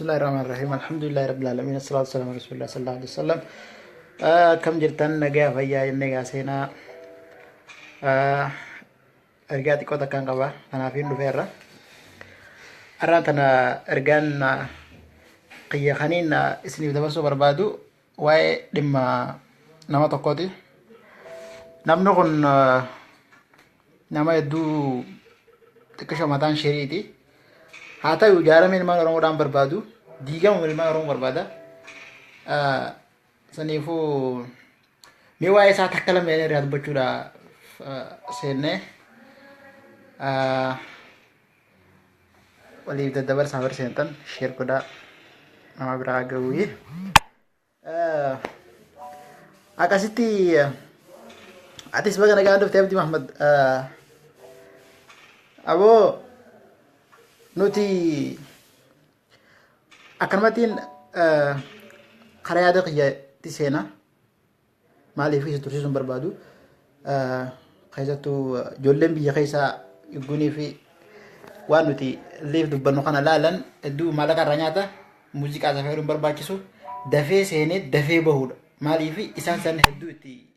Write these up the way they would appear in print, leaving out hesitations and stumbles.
بسم الله الرحمن الرحيم الحمد لله رب العالمين الصلاة والسلام على رسول الله صلى الله عليه وسلم كم جرتن نجا فيا إني سينا أرجعتي كوتا كان قبا أنا في نوفيرا أرانتنا أرجان قيا خنين اسني بدبسو بربادو واي لما نما تقودي نمنقن نما يدو تكشف متان شريتي حتى يجارة من ما نروح دام بربادو ديجا من ما نروح بربادا سنيفو ميواي ساعة تكلم يعني رياض بتشورا سنة ولي تدبر سافر سنتن شير كدا nama beragawi akasiti atis baga nagando tebdi Muhammad abo nuti akan matin karya qiyya tisena mali fi tursisun barbadu kaysa tu jollem bi kaysa yuguni fi wanuti live dubban kana lalan edu malaka ranyata muuziqaa safaruun barbaachisu dafee seenee dafee bahudha maaliif isaan san hedduutti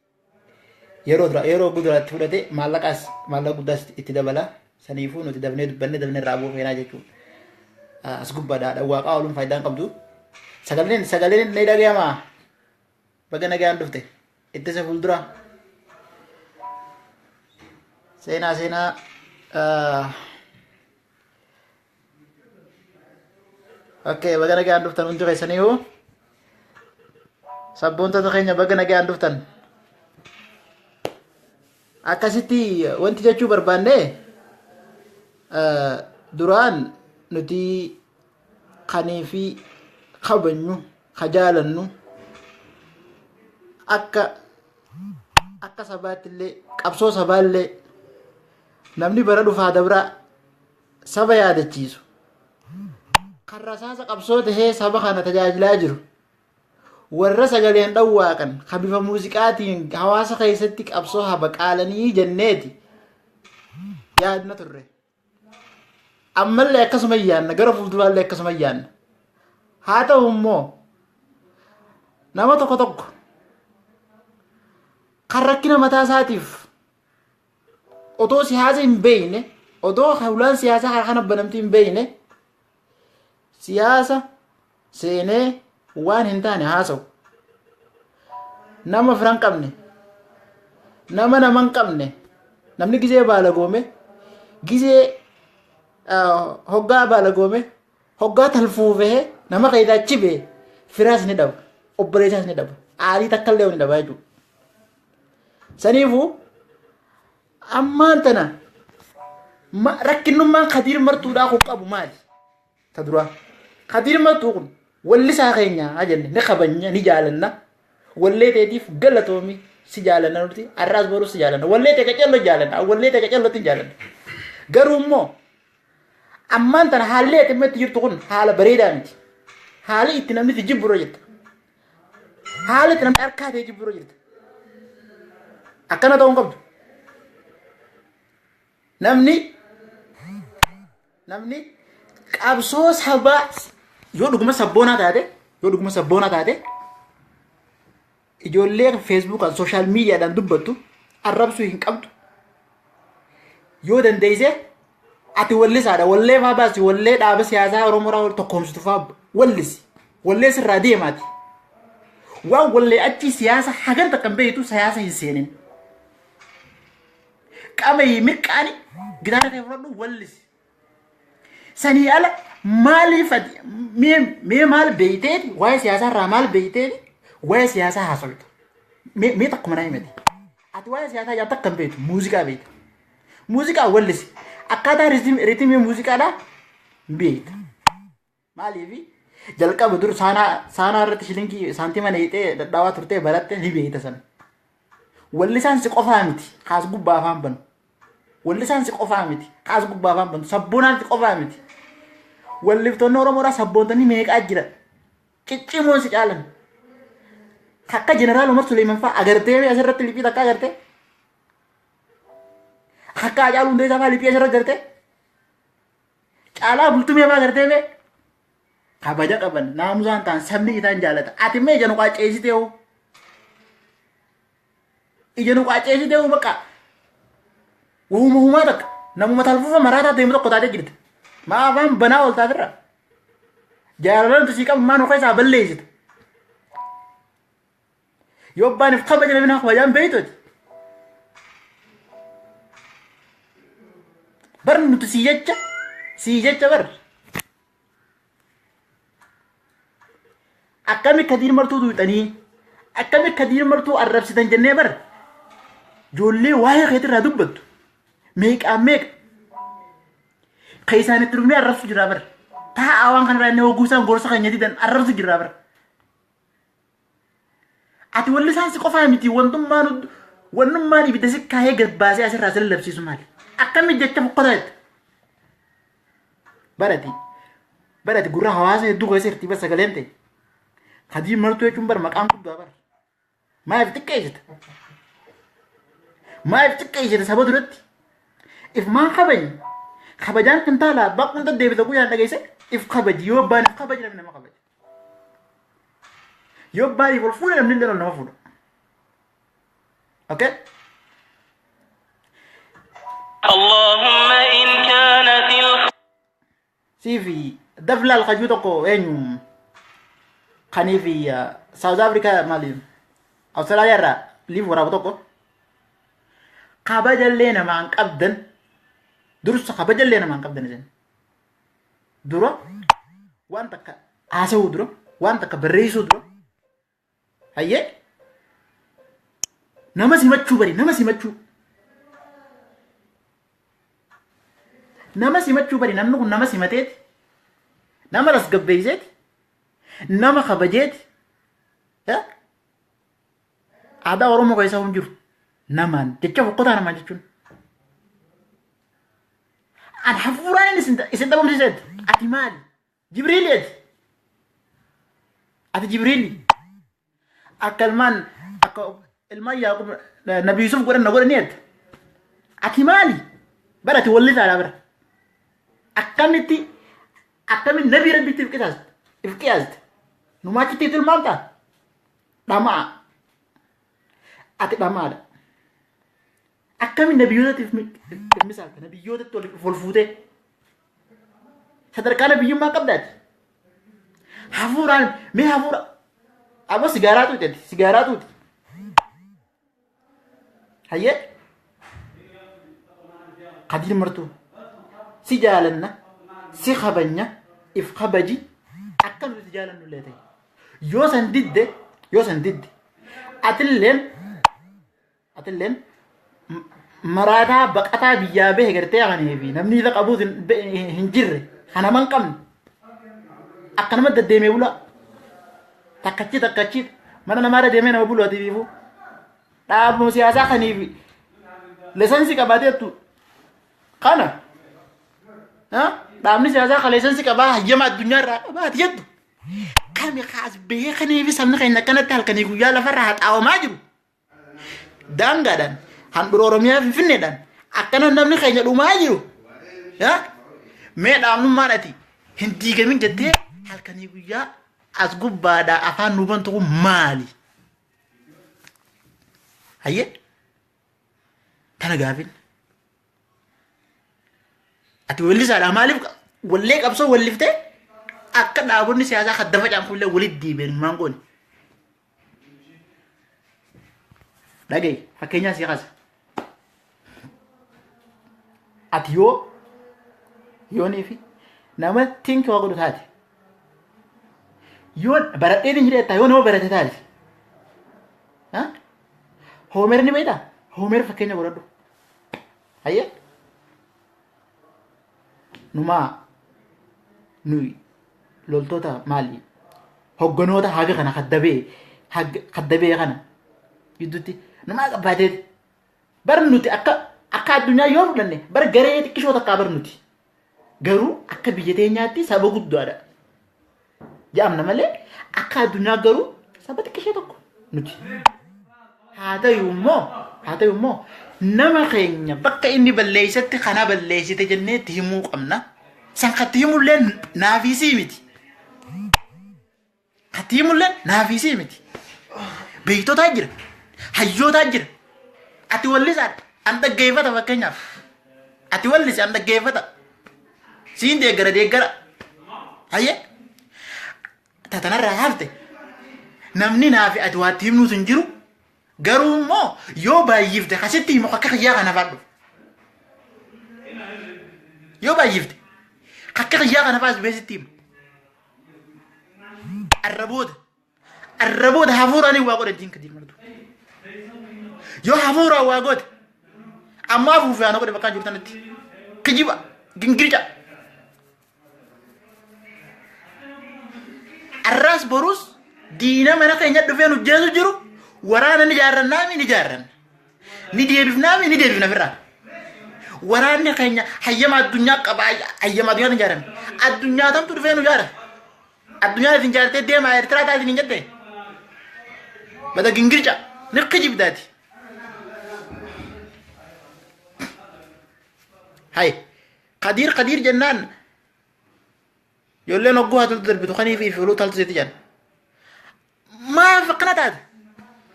yeroo guduraatti fudhate maallaqa guddaas itti dabala saniifuu nuti dafnee dubbanne irraa buufeenaa jechuudha as gubbaadhaa waaqaa ooluun faayidaan qabdu sagaleen ni dhagayama baga nagaan dhufte ittisa fuuldura seenaa Oke, baga nagaan dhuftan hundi keessaniihu sabboontota keenya baga nagaan dhuftan akkasitti wanti jechuu barbaanne duraan nuti kanii fi kabajnu kajaalannu akka sabaattillee qabsoo sabaallee namni bara dhufaa dabra saba yaadachiisu karrasaasa qabsoo tahee saba kana tajaajilaa jiru warra sagaleen dhawwaaqan kabifa muuziqaatiin hawaasa keessatti qabsoo habaqaalanii jenneeti yaadna turre ammallee akkasuma yaanna gara fuulduraallee akkasuma yaanna haa ta'u immoo nama tokko kan rakkina mataa isaatiif otoo siyaasa hin beeyne otoo hawlaan siyaasaa kana banamtii hin beeyne siyaasa seenee waan hin taane haasawu nama firan qabne naman qabne namni gizee baalagoome gizee hoggaa baalagoome hoggaa talfuufee nama qaydachi bee firaas ni dhaba obboleessaas ni dhaba aalii takkallee ni dhaba jechuudha saniifuu ammaan tana rakkinnummaan Kadiir Martuudhaa kun qabu maali ta duraa Kadiir Martuun walli isaa keenya ajenne ni qabanya ni jaalanna wallee teetiif galatoomi si jaalanna nuti arraas boruu si jaalanna wallee tee qacello jaalanna wallee tee qacellotti jaalanna garuu immoo ammaan tana haalli atimmatti jirtu kun haala bareedaa miti haali itti namni jibburo jirta haali itti namni harkaa ta'e jibburo jirta akkana ta'uu hin qabdu namni qabsoo sabaa yoo dhuguma sabboonaa taate ijoollee feesbuukaan sooshaal miidiyaadhaan dubbattu arrabsuu hin qabdu yoo dandeeyse ati wallisaadha wallee faa baasi wallee dhaaba siyaasaa oromoo tokkoomsitu faa wallee sirraa deemaati waan wallee achi siyaasa hagan takkan beeytu siyaasa hin seenin qaamee mirqaani gitaara ta'e fudhadhu wallisi sanii ala maaliif mee maal beeyteeti waa'ee siyaasaa irraa maal beeyteeti waa'ee siyaasaa haasawita mee takkuma naa himate ati waa'ee siyaasaa yaa takkan beeytu muuziqaa beeyta muuziqaa wallisi akkaataa ritimii muuziqaadhaa beeyta maaliifi jalqaba dur saanaa irratti shilinkii saantima neeyxee dhadhaawaa turtee baratte ni beeyta sana wallisaan si qofaa miti kaas gubbaa afaan banu wallisaan si qofaa miti kaas gubbaa afaan banu sabboonaan si qofaa miti walliftoonni oromoodhaa sabboontanii meeqaa jira ciccimoon si caalan akka jeneraal Umar Suleeman fa'aa agartee asirratti liphii takka agartee akka Hacaaluu Hundeessaa fa'aa liphii asirratti agartee caalaa bultumee fa'aa agartee kabaja qaban naamusaan ta'an sabni isaan jaalata ati mee ija nu qaceessite hoo ija nu qaceessite hoo bakka uumaa takka namuma talfufa maraataa deemu tokko taatee jirti maa afaan banaa ol taatirra jaalalaan tusii qabu maa nu keessaa balleessite yoo abbaaniif kabaja namni kabajaan beeytooti bar nuti sii jecha bar akkami kadiir martuu duutanii akkami kadiir martuu arrabsitan jennee bar joollee waa'ee keetirraa dubbattu meeqaa meeqa keessaanitti dhufnee arrabsu jira bar taa'aa waan kanarraa inni hoguusaan gorsa keenya didan arrabsu jira bar ati walli isaan si qofaa miti wannummaan ibidda si kaayee gad baasee asirraa sila labsiisu maali akkami jecha foqqotaatti barati gurra hawaasa hedduu keessa hirtii bar sagaleen ta'e kadiir martuu jechuun bar maqaan guddaa bar maaf xiqqeessite saba duratti if maan kabajaan kan taala baqqun deddeebita guyyaan dhageesse if kabaji yoo baaniif kabaji namni nama kabaji yoo baaniif ol fuudha namni illee nama fuudha okay اللهم إن كانت سيفي دفلا الخجوت كو إنيوم خاني في ساوث أفريقيا مالين أستراليا را ليف ورا بتوكو خباجل لنا مان قبدن درس خباجل لنا مان قبدن زين درو وانت ك عاسو درو وانت كبريسو درو هيا نمسي مچو بري نمسي مچو nama simachuu bari namni kun nama simateeti nama rasgabbeeyseeti nama kabajeeti aadaa oromoo keessa hin jiru namaan jecha foqqotaa namaan jechuun an hafuuraan isin dhabamsiiseeti ati maali jibriiliyeeti ati jibriili akka ilmaan yaaqub nabi yusuf godhan na godhaniyeeti ati maali bara ati wallisaadha bara akkamitti nabi rabbitti ifqiyaazte numachitti tilmaamta dhamaa ati dhamaadha akkami nabiyyootatti misaalta nabiyyootatti ol fuutee sadarkaa nabiyyummaa qabdaati hafuuraan mee hafuura abo sigaaraatuuti hayyee kadiir martuu si jaalanna si kabanya if kabaji akka nuti jaalannu illee ta'e yoo san didde atilleen maraataa baqataa biyyaa bahe gartee kanee fi namni isa qabuus hin jirre kanaman qabne akka nama deddeemee bula takkachi mana namaarra deemee nama buluwaati biifu dhaabuma siyaasaa kaniif lesansi qabaateettu kana dhaabni siyaasaa kaleessansi qabaa hayyama addunyaa irraa qabaati jettu kami kaas beekanii fi sabni keenya akkanatti halkanii guyyaa lafarraa haxaawamaa jiru daangaadhaan handhuura oromiyaa finfinneedhaan akkana namni keenya dhumaa jiru mee dhaabnummaan ati hin diigamin jettee halkanii guyyaa as gubbaadhaa afaan nuuban tokko maali hayyee tana gaafin ati wallisaadha maaliif wallee qabsoo walliftee akka dhaabonni siyaasaa kaddafa caanfullee walitti diibeen maangoon dhagee fakkeenyaa sii qasa ati yoonii fi nama tinki waa godhu taate yoon baradheen hin jedhetta yoo nama barate taate hoomer ni beektaa hoomer fakkeenya godhadhu hayyee numaa nuyi loltoota maali hogganoota haga kana kaddabee kana gidduutti numaa qabbaateeti bar nuti akka addunyaa yoo fudhanne bar garee xiqqishoo takkaa bar nuti garuu akka biyya teenyaatti saba guddaadha jaamna malee akka addunyaa garuu saba xiqqishee tokko nuti haa ta'u immoo nama keenya bakka inni balleessatti kana balleessite jennee itti himuu qabna san katti himullee naafisii miti Ati mul'an naafisii miti. Beektotaa jira. Hayyootaa jira. Ati wallisaadha. An dhaggeeffata fakkeenyaaf. Ati wallisi an dhaggeeffata. Siin deeggara. Hayyee. Tatanarraa hafte. Namni naafi ati waatti himnuus hin jiru. Garuu immoo yoo baay'ifte kasitti himu akka xiyyaa kana fadhu. Yoo baay'ifte akka xiyyaa kana faas beesitti himu. Arraboota hafuuraan waa godhe diinka diimartu. Yoo hafuuraan waa godhe amma hafuufee ana godhe bakka jirtanitti kijiba gingirca. Arraas borus diina mana keenya dhufee nu jeesu jiru waraana ni jaarrannaa ni jaarranna. Ni deebifna firraa. Waraanni keenya hayyama addunyaa qabaa hayyama addunyaa ni jaarame. Addunyaa tamtu dhufee nu jaara. Addunyaa isin jaartee deemaa Eertiraa taasiin hin jette. Bada gingirca ni kijibdaati. Hay Qadir jennaan yolleen ogguu haatu darbitu kanii fi fuluu taltu seeti jaan. Maaf akkana taate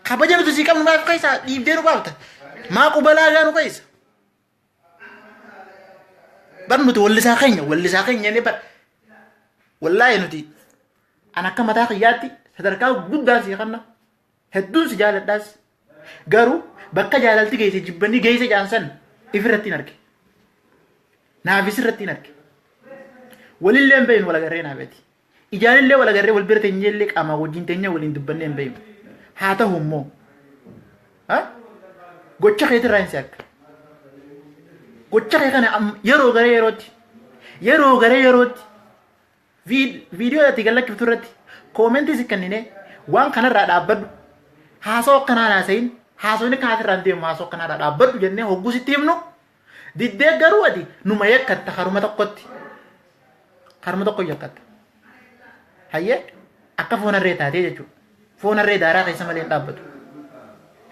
kabaja nuti sii qabnu maaf keessa dhiibdee nu baafta. Maa qubalaa gaa nu keessa. Bar nuti wallisaa keenya ni bar. Wallaahi nuti an akka mataa xiyyaatti sadarkaa guddaa sii qabna. Hedduun si jaaladhaas. Garuu bakka jaalalti geesse jibbanii geesse jaansan ifirratti hin arge. Naafis irratti hin arge. Walillee hin beeynu walagarree naafeeti. Ijaanillee walagarree wal bira teenyellee qaama wajjin teenya waliin dubbannee hin beeynu. Haa ta'u immoo gocha keetirraa hin si akka. Gocha kee kana yeroo gara yerootti viidiyoo itti gallakkiftu irratti koomentii si kennine waan kanarraa dhaabbadhu. Haasoo akkanaan haasayin haasoonni kaatirraan deemu haasoo akkanaadhaa dhaabbadhu jennee hogguu sitti himnu diddee garuu ati numa yakkatta haruma tokko yakkatta. Hayyee akka foonarree taatee jechuudha. Foonarree daaraa keessa malee hin dhaabbatu.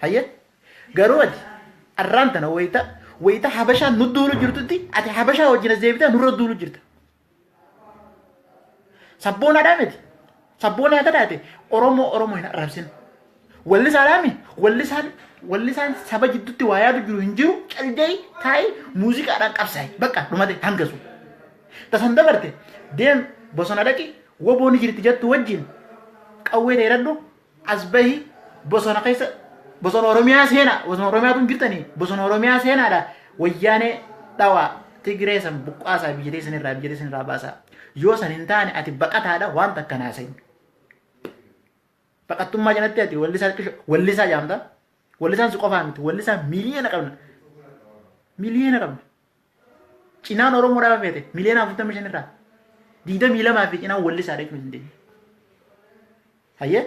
Hayyee garuu ati arraan tana wayita habashaan nu duulu jirtutti ati habashaa wajjin as deebitee nurra duulu jirta. Sabboonadhaa miti. Sabboona akka taate Oromoo hin arrabsinu. Wallisaan saba jidduutti waa yaadu jiru hin jiru caldee taa'ee muuziqaadhaan qabsaa'e bakka dhumate hangasu. Tasan dabarte deem bosona dhaqi wobooni jirti jettu wajjin qawwee ta'edhadhu as bahi bosona keessa bosona Oromiyaa seenaa bosona Oromiyaatu jirtanii bosona Oromiyaa seenaadha wayyaanee dhawaa Tigree san buqqaasaa biyyatee sanirraa baasaa. Yoo san hin taane ati baqataadha waan takka naasayin. Baqattummaa jalatti ati wallisaa jaamta. Wallisaan si qofaa miti. Wallisaan miliyoona qabna. Cinaan Oromoodhaaf feete miliyoona 45 irraa 22 fi cinaan wallisaadha jechuun hin deemne. Hayyee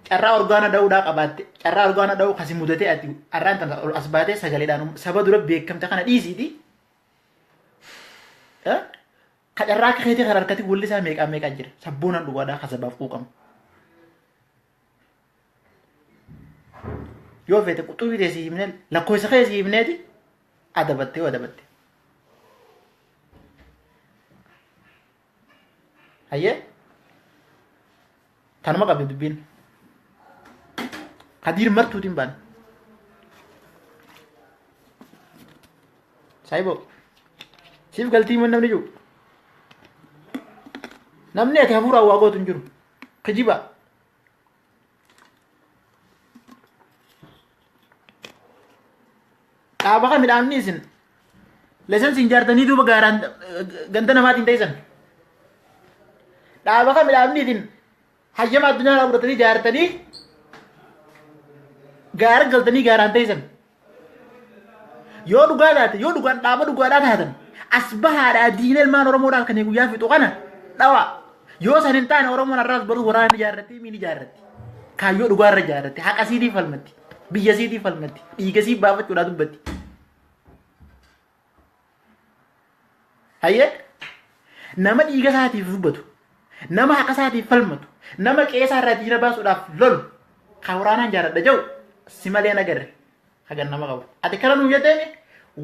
carraa orgaana dha'uudhaa qabaatte carraa orgaana dha'uu kasi mudatee ati arraan tana as baatee sagaleedhaan saba dura beekamte kana dhiisiiti. Ka carraa akka keetii kan harkatti wallisaa meeqaa jira sabboonaan dhugaadhaa kasabaaf quuqamu. Yoo feete quxubii teessii himnee lakkoofsa keessi himneeti adabatte. Hayyee kanuma qabdi dubbiin. Qadir martuutiin baan. Saayiboo siif galtii immoo namni jiru. Namni ati hafuuraan waa gootu hin jiru. Kijiba. Dhaaba kan midhaanni isin leessan siin jaartanii duuba gaaraan ganda namaatiin ta'isan. Dhaaba kan midhaanni isin hayyama addunyaa irraa fudhatanii jaartanii gaara galtanii gaaraan ta'isan. Yoo dhugaa taate yoo dhugaan dhaaba dhugaadhaa taatan as bahaadhaa diina ilmaan Oromoodhaaf kan guyyaa fixu kana dhawa. Yoo san hin taane Oromoon har'aas baruu waraana ijaarratti miini ijaarratti. Kaayyoo dhugaarra ijaarratti haqa siitii falmatti. Biyya siitii falmatti. Dhiiga sii baafachuudhaa dubbatti. Hayyee nama dhiiga isaatiif dubbatu. Nama haqa isaatiif falmatu. Nama qeesaa irraa diina baasuudhaaf lolu. Kan waraanaan jaaladha jedhu si malee nagarre. Hagan nama qabu. Ati kana nuuf jetteemi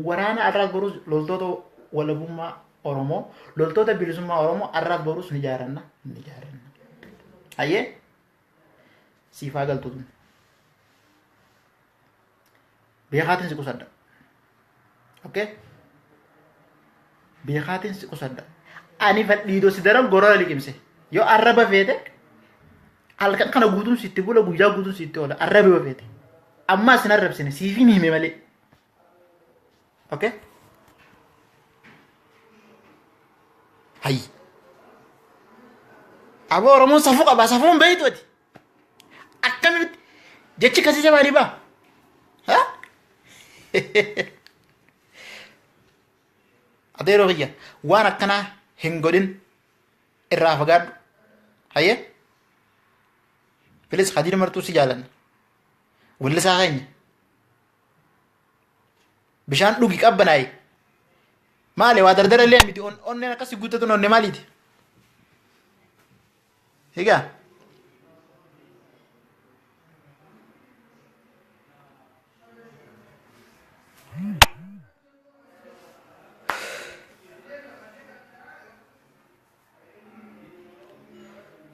waraana har'aas baruus loltoota walabummaa Oromoo loltoota bilisummaa Oromoo har'aas baruus ni jaaranna. hayyee siifaa galtuutu beekaatiin si qusadda okay beekaatiin si qusadda ani fadhiidoo si daran gorora liqimse yoo arraba feete halkan kana guutuun sitti bula guyyaa guutuun sitti oola arraba feete amma sin arrabsine siifin hime malee okay hay abo oromoon safuu qaba safuun beeytooti akkamitti jechi kasii jabaanii baa ha adeeroo kiyya waan akkanaa hin godhin irraa fagaadhu hayyee bilis Khadija martuu si jaalanna wallisaa keenya bishaan dhugi qabbanaa'e maali waa dardara illee miti onneen akkasi guuttatu onne maaliiti higaa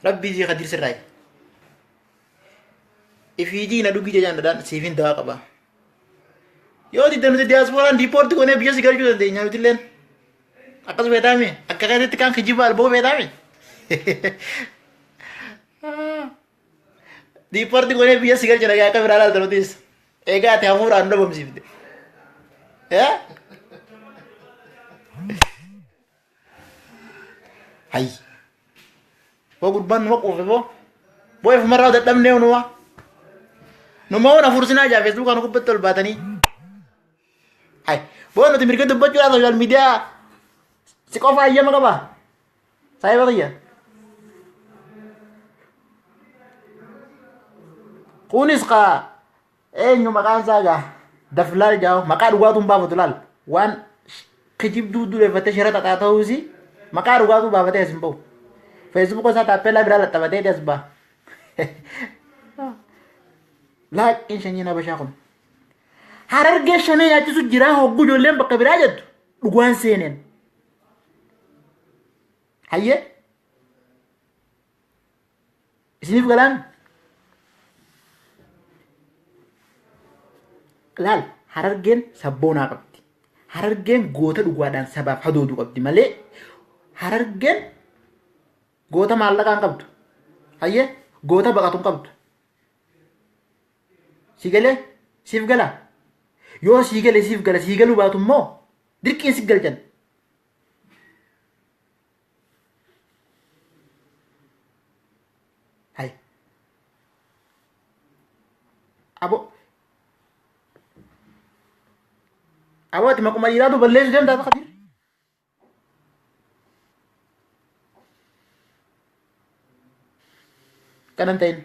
rabbii jii Khadija sirraayi ifijii na dhugi jajaan dadaan siifin dawaa qaba yoo didda nuti diyaaspooraan diipoorti goonee biyya si galchuu dandeenya nuti illeen akkas beetaame akka keessatti kan kijiba alboo beetaame diipoorti goonee biyya si galchuu dhagaa akka biraa laalta nutis eegaa ati hafuuraan dhabamsiifte hay boo gurbaan numa quufe boo efumarraa dadhabnee numa wana fursinaa jaa feesbuukaan gubbatti ol baatanii hay boo nuti mirga dubbachuudhaan sooshaal miidiyaa si qofa ayyama qaba saahiba kiyya kunis kaa eenyu maqaan isaa gaa daflaal jaawo maqaa dhugaatuun baafatu laal waan kijibduu dureeffattee shira xaxaa ta'uusi maqaa dhugaatuun baafatee asin bahu feesbuuk isaa taappellaa biraa laxxafatee as baa laaqiin shanyii nabashaa kun harargee shanee nyaachisu jiraa hogguu ijoolleen bakka biraa jettu dhugaan seeneen hayyee isiniif galaan laal harargeen sabboonaa qabdi harargeen goota dhugaadhaan sabaaf hadoodu qabdi malee harargeen goota maallaqaan qabdu hayyee goota baqatuun qabdu sigalee siif gala yoo sigalee siif gala sigaluu baatu immoo dirqiin si galchan hay abo ati maquma dhiiraatu balleessu danda'a Khadija kanan ta'in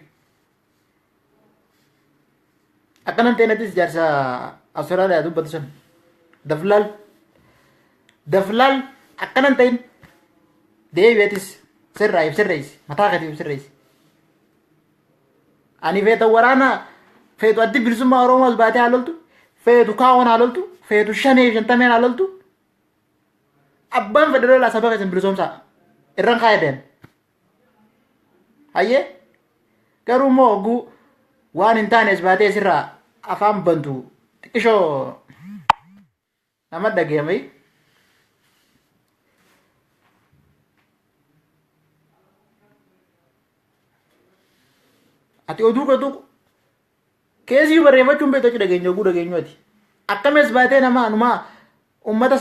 akkanan ta'in atis jaarsa Awustiraaliyaa dubbatu sun daflaal akkanan ta'in deebi'atis sirreessi mataa keetiif sirreessi ani feeta waraana feetu addi bilisummaa Oromoos baatee haaloltu feetu kaawwan haaloltu feetu 550 haaloltu abbaan federaalaa saba keessan bilisoomsaa irraan kaayadeen hayyee garuu immoo oguu waan hin taanes baatee sirraa afaan bantu xiqqishoo nama dhageemai ati oduu qotuu keessi barreeffachuun beektochi dhageenya oguu dhageenyooti akkames baatee nama numaa ummata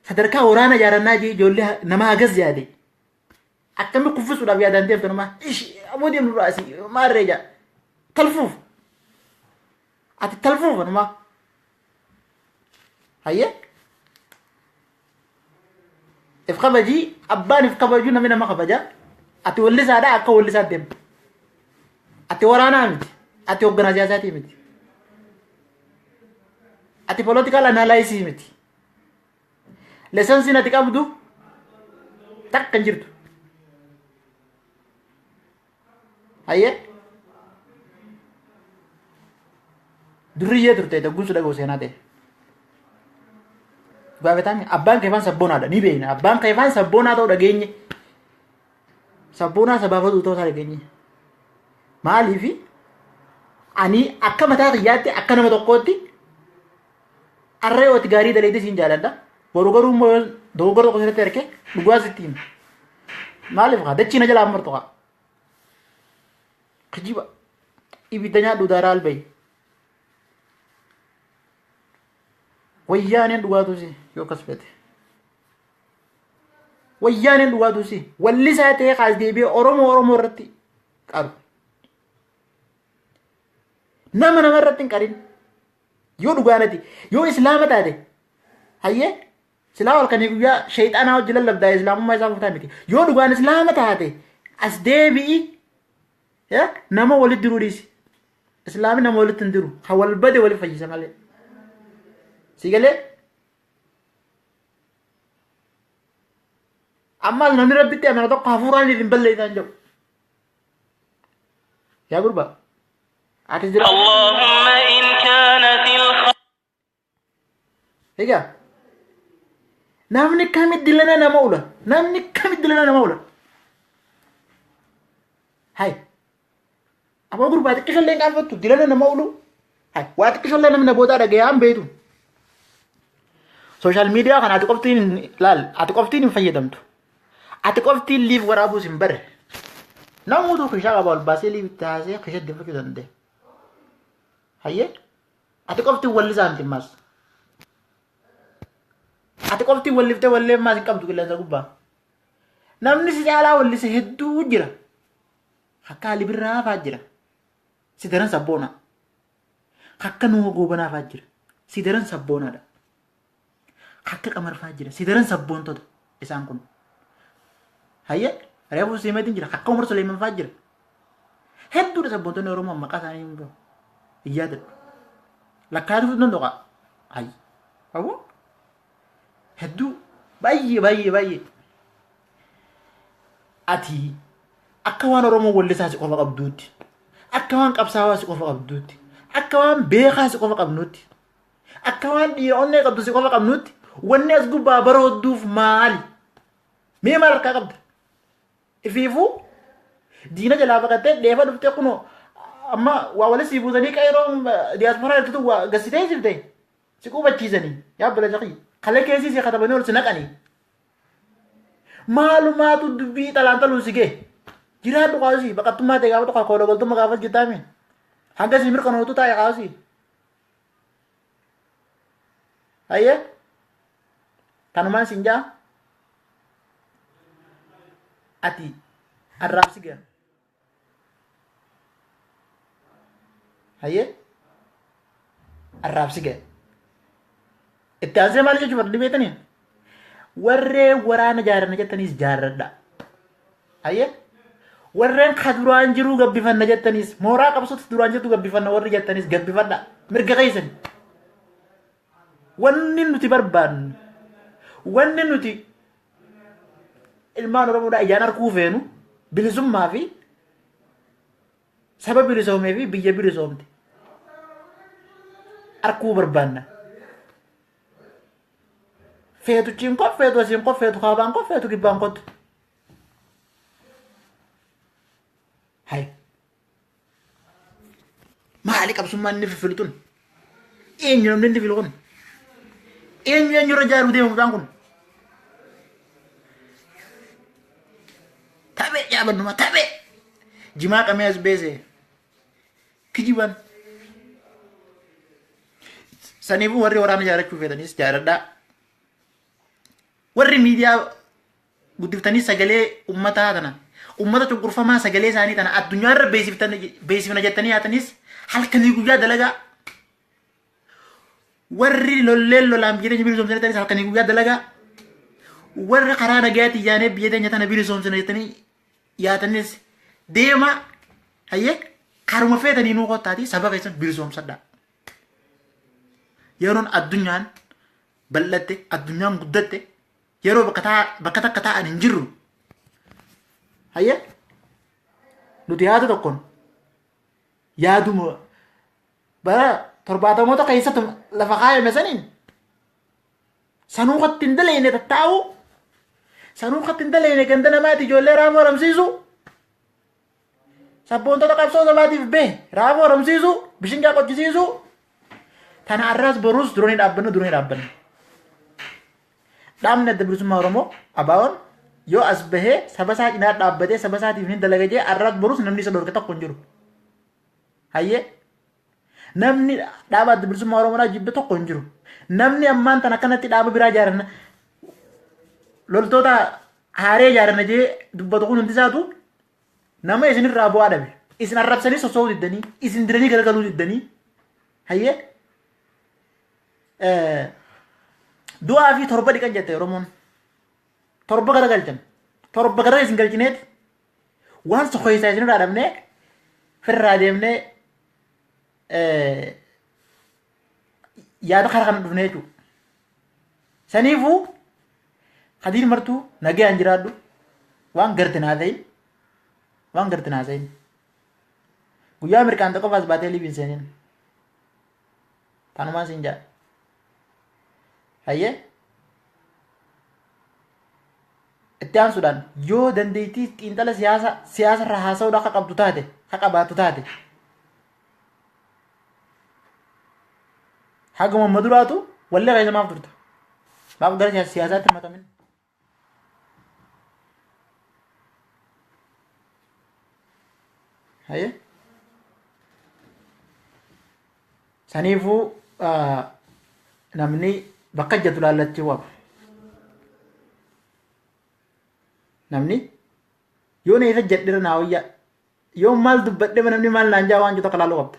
sadarkaa waraana ijaarannaa ijoollee nama hagas yaade akkami kuffisuudhaaf yaadan deemtu nama aboo deemnu raasii maarree jaa talfuuf ati talfuuf nama hayyee if kabajii abbaan if kabajuu namni nama kabajaa ati wallisaadhaa akka wallisaa deemtu ati waraanaa miti ati hoogganaa siyaasaatii miti ati political analysis miti lesensiin ati qabdu takka hin jirtu hayyee duriyyee turte dagguun su dhagoo seenaa ta'e gaafataami abbaan keefaan sabboonaadha ni beekna abbaan keefaan sabboonaa ta'uu dhageenye sabboonaa sabaafatu ta'uu isaa dhageenye. Maaliif ani akka mataa xiyyaatti akka nama tokkootti arree wati gaarii daleetii siin jaaladha. Boru garuu immoo dogoggora tokko sirriitti argee dhugaa sitti hima. Maaliif kaa dachii na jalaa martu kaa. Kijiba ibidda nyaadhu daaraa albayi. Wayyaaneen dhugaatus yoo akkas fete. Wayyaaneen dhugaatus walli isaa ta'ee kaas deebi'ee Oromoo irratti qaru. Nama irratti hin qarin. Yoo dhugaanati yoo islaama taate hayyee silaa wal kanii guyyaa shayxaanaa wajji lallabdaa islaamummaa isaa fuutaa miti. Yoo dhugaan islaama taate as deebi'i nama walitti diruu dhiisi. Islaamni nama walitti hin diru. Kan wal bade waliif fayyisa malee. Sigalee ammaas namni rabbitti amana tokko hafuuraan hin balleeysan jedhu. Yaa gurbaa ati jira. Allahumma in kaanat egaa namni kamitti dilana nama ula. Namni kamitti dilana nama ula. Hai aboo gurbaa xiqqishallee hin qaanfattu dilana nama ulu. Hai waa xiqqishallee namni boodaa dhaga'ee haan beetu. Social media kan ati qoftiin laal ati qoftiin hin fayyadamtu. Ati qoftiin liif waraabuus hin bare. Namuutu kishaa qaba ol baasee liif itti haasee kisha deeffachuu danda'e. Hayyee ati qoftiin wallisaa hin timmaas. Ati qoftiin walliftee wallee maas hin qabdu qilleensa gubbaa. Namni si caalaa wallise hedduu jira. Akka Ali Birraa fa'aa jira. Si daran sabboona. Akka Nuhoo Goobanaa fa'aa jira. Si daran sabboonaadha. Akka Qamar fa'aa jira. Si daran sabboontota isaan kun. Hayyee reefuu siimeetiin jira. Akka Umar Suleeman fa'aa jira. Hedduudha sabboontonni Oromoo maqaa isaanii hin beeku. Hin yaadadhu. Lakkaa'atuuf nan doqa. Hayyi. Aboo hedduu baay'ee. Ati akka waan Oromoo wallisaa si qofa qabduutti. Akka waan qabsaawaa si qofa qabduutti. Akka waan beekaa si qofa qabnuutti. Akka waan dhiira onnee qabdu si qofa qabnuutti. Wanni as gubbaa baroodduuf maali? Mee maal harkaa qabda? Ifiifuu diina jalaa baqattee dheefa dhuftee kunoo amma waa walitti si buusanii qeeroon diyaasporaa jirtutu waa gassitee siftee si qubachiisanii yaabbala jaqii kalee keessii si katabanii ol si naqanii. Maalumaatu dubbii xalaan xaluun si gee jiraadhu qaasii baqattummaa ta'e gaafa tokko koodha galtummaa gaafas jirtaame hanga si mirkanootu taa'e qaasii. Hayyee kanumaan siin jaa ati arraabsi gaya. Hayyee arraabsi gaya. Itti aansee maal jechuudha dhibeetanii warree waraana jaaranna jettaniis jaarradha. Hayyee warreen ka duraan jiruu gabbifanna jettaniis mooraa qabsuutti duraan jirtu gabbifanna warri jettaniis gabbifadha mirga keessan. Wanni nuti barbaannu wanni nuti ilmaan Oromoodhaa ijaan arguu feenu bilisummaa fi saba bilisoomee fi biyya bilisoomte arguu barbaanna. Feetu cinkoo feetu asiin koo feetu kaabaan koo feetu kibbaan kootu. Hai maali qabsummaan inni fiffiltun eenyu namni inni filu kun eenyu irra jaaruu deemu mucaan kun taphee yaabannuma taphee jimaa qamee as beese kijiban saniifuu warri waraana jaarachuu feetanis jaaradhaa. Warri miidiyaa guddiftanii sagalee ummataa tana ummata cunqurfamaa sagalee isaanii tana addunyaarra beesifna jettanii haatanis halkanii guyyaa dalagaa. Warri lolleen lolaan biyya teenya bilisoomsanii jettaniis halkanii guyyaa dalagaa. Warri karaa nagayaatii yaanee biyya teenya tana bilisoomsanii jettanii yaatanis deema. Hayyee karuma feetanii nuu qottaati saba keessan bilisoomsadha. Yeroon addunyaan bal'atte addunyaan guddatte yeroo bakka takka taa'an hin jirru. Hayyee nuti yaada tokkoon yaaduma bara torbaatamoota keessatti lafa kaayame saniin sanuukatti hin daleene tattaa'u sanuukatti hin daleene ganda namaati ijoollee raafuu haramsiisu Sabboontota qabsoo sabaatiif bee raafuu haramsiisu bishingaa qochisiisu tana arraas boruus duranii dhaabbanne. Dhaabni adda bilisummaa Oromoo ABO'n yoo as bahee saba isaa cinaa dhaabbatee saba isaatiif ni dalagatee arraas boruus namni isa dhorke tokko hin jiru. Hayyee namni dhaaba adda bilisummaa Oromoo jibbe tokko hin jiru. Namni ammaan tan akkanatti dhaaba biraa ijaaranna loltoota haaree ijaaranna jee dubbatu kun hundi isaatu nama isinirraa bu'aa dhabe. Isin arrabsanii sosso'uu diddanii isin diranii garagaluu diddanii hayyee du'aa fi torba dhiqan jette Oromoon. Torba garagalchan. Torba gara isin galchineeti waan socho'isaa isinirraa dhabnee firraa deemnee yaada karaa kana dhufnee jechuudha. Saniifuu hadiin martuu nagayaan jiraadhu waan gartinaa ta'in guyyaa mirqaanta qofaas baatee liibiin seeniin tanumaan siin jaa hayyee itti aansuudhaan yoo dandeettii xiinxala siyaasa irraa haasa'uudhaa akka qabaattu taate haguma maduraatu wallee qayyisa maaf turta maaf gara siyaasaatti himatamin hayyee saniifuu namni bakka ijjatu laallachuu qaba. Namni yoo na isa jedhira naa wayyaa yoo maal dubbadhe namni maal naan jaa waan jiru akka laaluu qabda.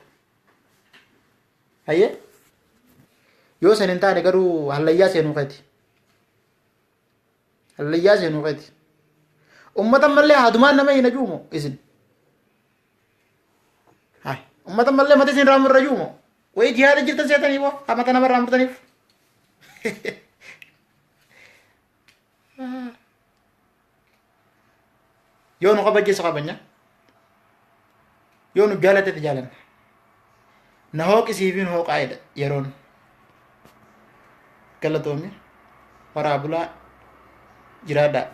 Hayyee yoo san hin taane garuu hallayyaa seenuu qeeti. Hallayyaa seenuu qeeti. Uummata mallee haadumaan nama hin ajuumo isin. Uummata mallee mata isin raamurra juumo. Wayii jihaada jirtan seetanii boo hamata nama raamurtaniif. Yoo nu kabajeessa qabanya yoo nu jaalatetti jaalanna na hooqisiifi nu hooqaa'edha yeroon galatoomne waraa bulaa jiraadhaa.